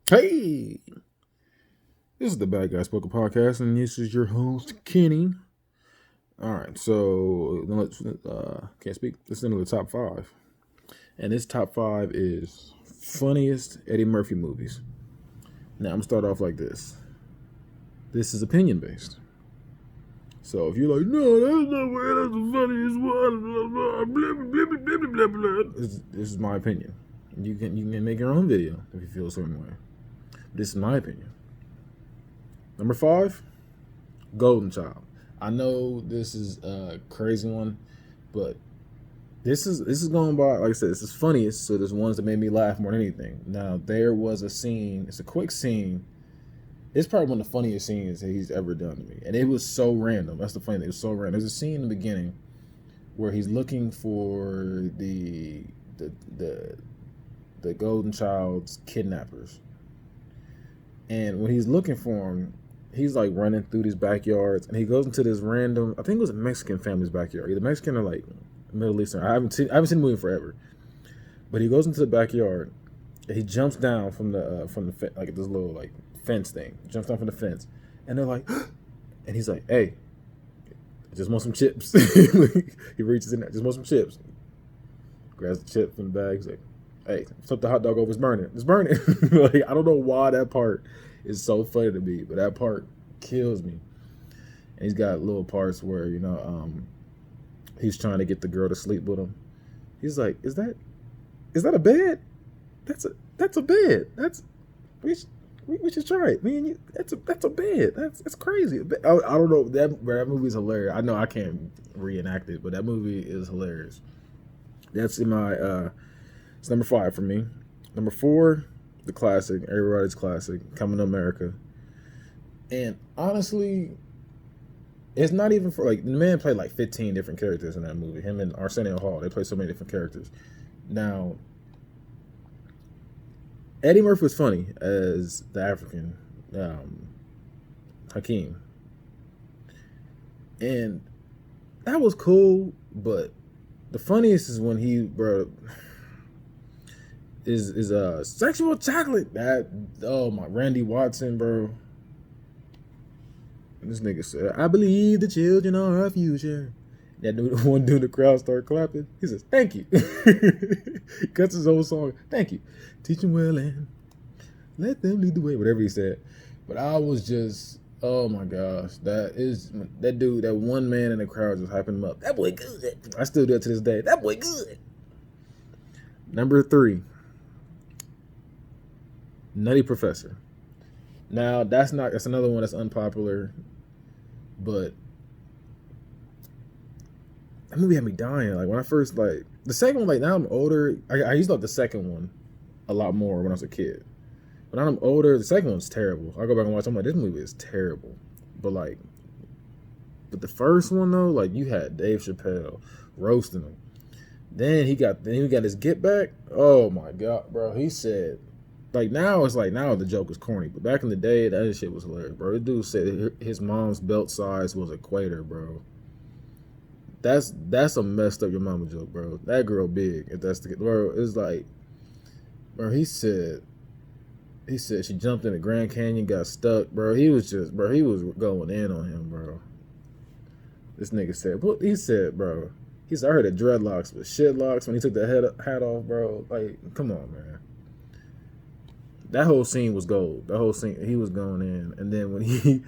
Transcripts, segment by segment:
Hey, this is the Bad Guy Spoken Podcast, and this is your host, Kenny. All right, so let's can't speak. Let's into the top five, and this top five is funniest Eddie Murphy movies. Now I'm gonna start off like this. This is opinion based. So if you're like, no, that's not where that's the funniest one, blah, blah, blah, blah, blah, blah, blah, blah. This is my opinion. You can make your own video if you feel a certain way. This is my opinion. Number five, Golden Child. I know this is a crazy one, but this is going by, like I said, this is funniest, so there's ones that made me laugh more than anything. Now, there was a scene, it's a quick scene. It's probably one of the funniest scenes that he's ever done to me. And it was so random. That's the funny thing. It was so random. There's a scene in the beginning where he's looking for the Golden Child's kidnappers. And when he's looking for him, he's like running through these backyards, and he goes into this random, I think it was a Mexican family's backyard, either Mexican or like Middle Eastern. I haven't seen the movie in forever, but he goes into the backyard, and he jumps down from the like this little like fence thing, jumps down from the fence, and they're like, and he's like, hey, I just want some chips. He reaches in there, just want some chips, grabs the chip from the bag, he's like, hey, flip the hot dog over, it's burning. Like, I don't know why that part is so funny to me, but that part kills me. And he's got little parts where, he's trying to get the girl to sleep with him. He's like, is that a bed? That's a bed. We should try it. Me and you, that's a bed. That's crazy. I don't know, that movie's hilarious. I know I can't reenact it, but that movie is hilarious. That's in my it's number five for me. Number four, the classic, everybody's classic, Coming to America. And honestly, it's not even for, like, the man played like 15 different characters in that movie. Him and Arsenio Hall, they play so many different characters. Now, Eddie Murphy was funny as the African Hakeem. And that was cool, but the funniest is when he, bro, is sexual chocolate. That, oh my, Randy Watson, bro. This nigga said, I believe the children are our future. That dude, one dude in the crowd started clapping. He says, thank you. He cuts his whole song. Thank you. Teach them well and let them lead the way. Whatever he said. But I was just, oh my gosh. That dude, that one man in the crowd just hyping him up. That boy good. I still do it to this day. That boy good. Number three, Nutty Professor. Now, that's another one that's unpopular, but that movie had me dying. Like, when I first, like, the second one, like, now I'm older, I used to love the second one a lot more when I was a kid. But now I'm older, the second one's terrible. I go back and watch, I'm like, this movie is terrible. But the first one, though, like, you had Dave Chappelle roasting him. Then he got his get back. Oh my God, bro. He said, like, now the joke is corny, but back in the day, that shit was hilarious, bro. This dude said his mom's belt size was a equator, bro. That's a messed up your mama joke, bro. That girl big, if that's the, bro. It's like, bro. He said she jumped in the Grand Canyon, got stuck, bro. He was going in on him, bro. This nigga said, what he said, bro. He said, I heard that dreadlocks was shitlocks when he took the hat off, bro. Like, come on, man. That whole scene was gold. That whole scene, he was going in, and then when he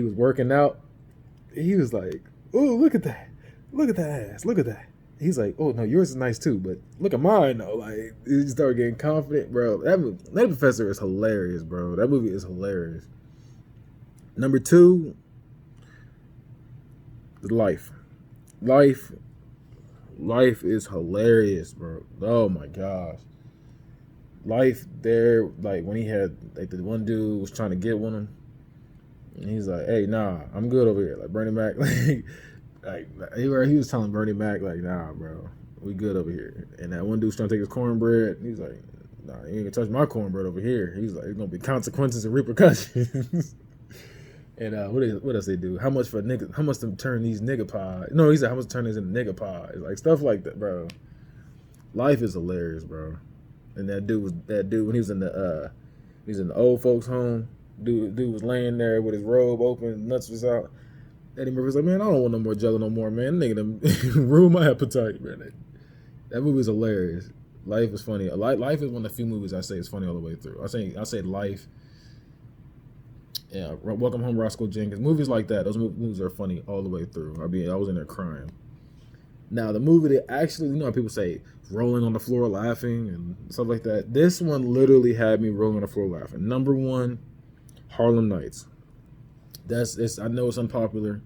was working out, he was like, "Oh, look at that ass, look at that." He's like, "Oh no, yours is nice too, but look at mine though." Like, he started getting confident, bro. That Professor is hilarious, bro. That movie is hilarious. Number two, Life is hilarious, bro. Oh my gosh. Life there, like, when he had, like, the one dude was trying to get with him, and he's like, hey, nah, I'm good over here. Like, Bernie Mac, he was telling Bernie Mac, like, nah, bro, we good over here. And that one dude's trying to take his cornbread, and he's like, nah, you ain't gonna touch my cornbread over here. He's like, there's gonna be consequences and repercussions. And what else they do? How much to turn these nigga pies? No, he said, how much to turn these into nigga pies? Like, stuff like that, bro. Life is hilarious, bro. And that dude when he was in the old folks home. Dude was laying there with his robe open, nuts was out. Eddie Murphy was like, man, I don't want no more Jello no more, man. Nigga done ruined my appetite, man. That movie was hilarious. Life is funny. Life is one of the few movies I say is funny all the way through. I say Life. Yeah, Welcome Home, Roscoe Jenkins. Movies like that, those movies are funny all the way through. I was in there crying. Now, the movie that actually, you know how people say rolling on the floor laughing and stuff like that. This one literally had me rolling on the floor laughing. Number one, Harlem Nights. I know it's unpopular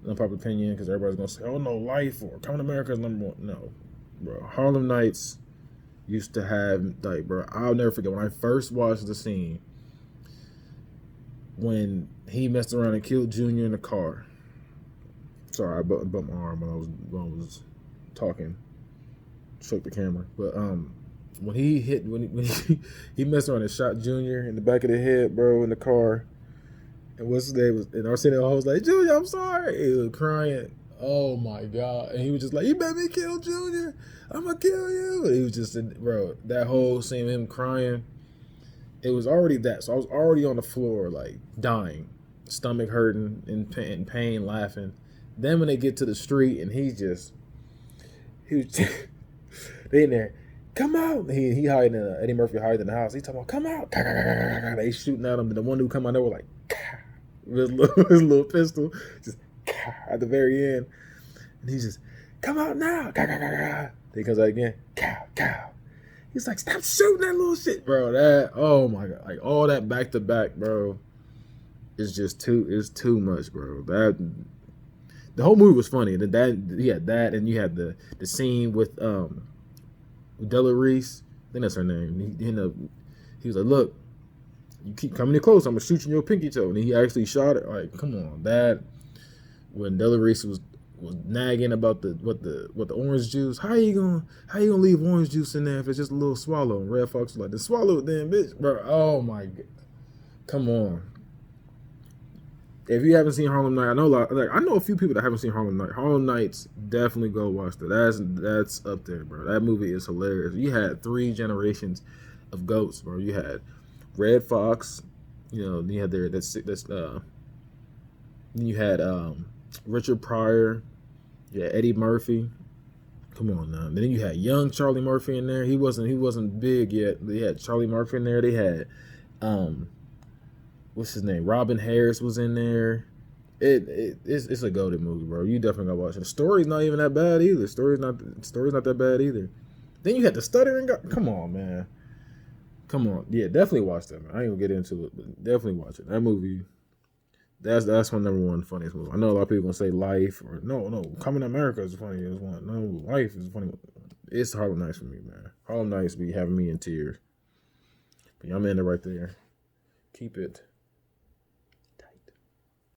opinion because everybody's gonna say, "Oh no, Life" or "Coming to America" is number one. No, bro. Harlem Nights used to have like, bro. I'll never forget when I first watched the scene when he messed around and killed Junior in the car. Sorry, I bumped my arm when I was talking. Shook the camera, but when he messed around and shot Junior in the back of the head, bro, in the car. And what's his name? And Arsenio Hall was like, Junior, I'm sorry. He was crying. Oh my God. And he was just like, you made me kill Junior. I'm going to kill you. And he was just, bro, that whole scene of him crying, it was already that. So I was already on the floor, like dying, stomach hurting, in pain, laughing. Then when they get to the street and he was they in there, come out. He hiding, Eddie Murphy hiding in the house. He talking about, come out. They shooting at him. And the one who come out there was like, with his little pistol, just at the very end. And he's just, come out now. Then he comes out again, cow. He's like, stop shooting that little shit, bro. That, oh my God. Like all that back to back, bro, is just too much, bro. The whole movie was funny. He had that, and you had the scene with Della Reese. I think that's her name. He was like, look, you keep coming in close, I'm gonna shoot you in your pinky toe. And he actually shot it. Like, come on, that when Della Reese was nagging about the orange juice. How you gonna leave orange juice in there if it's just a little swallow? And Red Fox was like, then swallow it then, bitch, bro. Oh my God, come on. If you haven't seen Harlem Nights, I know a few people that haven't seen Harlem Nights. Harlem Nights, definitely go watch that. That's up there, bro. That movie is hilarious. You had 3 generations of goats, bro. You had Red Fox, then you had then you had Richard Pryor, yeah, Eddie Murphy. Come on now. Then you had young Charlie Murphy in there. He wasn't big yet. They had Charlie Murphy in there. They had what's his name? Robin Harris was in there. It's a goated movie, bro. You definitely gotta watch it. The story's not even that bad either. Story's not that bad either. Then you had the stuttering guy. Come on, man. Come on. Yeah, definitely watch that, man. I ain't gonna get into it, but definitely watch it. That movie, that's my number one funniest movie. I know a lot of people gonna say Life or no, Coming to America is the funniest one. No, Life is the funny one. It's Harlem Nights for me, man. Harlem Nights be having me in tears. But y'all man, right there. Keep it